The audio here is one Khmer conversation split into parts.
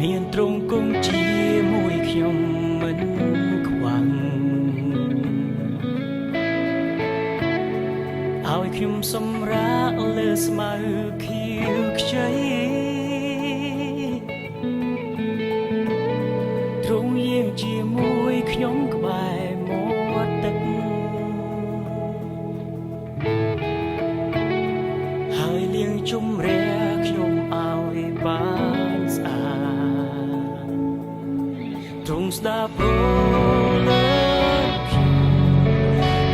មានទ្រង់គង់ជាមួយខ្ញុំមិនខ្វាំងឲ្យខ្ញុំសម្រាកលើស្មៅខៀវខ្ចីទ្រង់យាងជាមួយខ្ញុំក្បែរមាត់ទឹកហើយលាងជម្រះខ្ញុំឲ្យបានស្អាតទ្រង់ស្ដាប់ព្រលឹងខ្ញុំ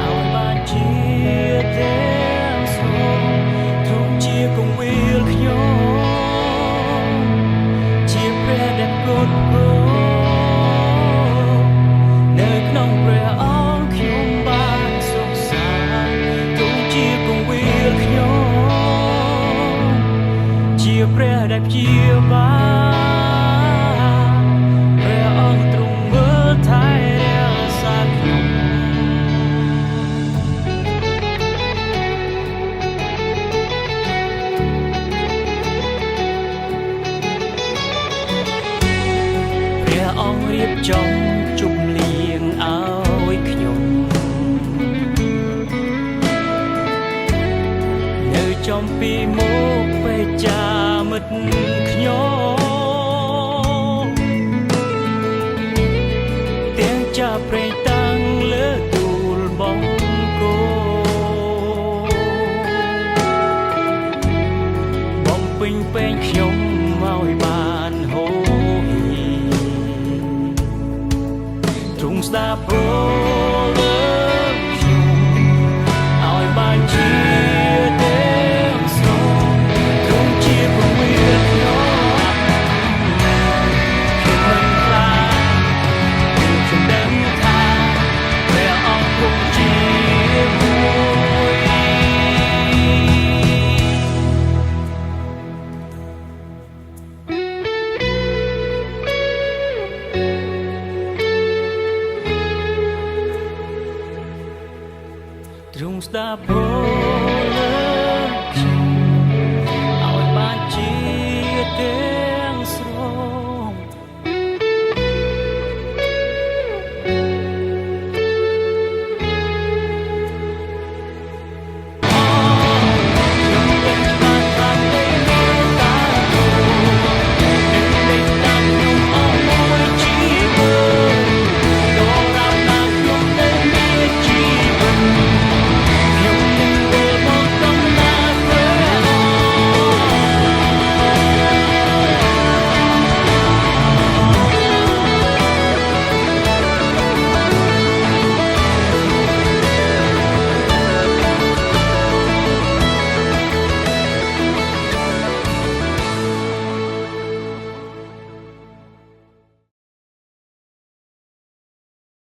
ឲ្យបានជាទាំងស្រុងទ្រង់ជាគង្វាលខ្ញុំជាព្រះដែលគត់គង់នៅក្នុងព្រះអង្គខ្ញុំបានសុខសាន្តទ្រង់ជាគង្វាលខ្ញុំជាព្រះដែលព្យាបាលព្រះអង្គទ្រង់មើលថែរក្សាខ្ញុំព្រះអង្គរៀបចំជប់លៀងឲ្យខ្ញុំនៅចំពីមុខពេចាមិត្តខ្ញុំ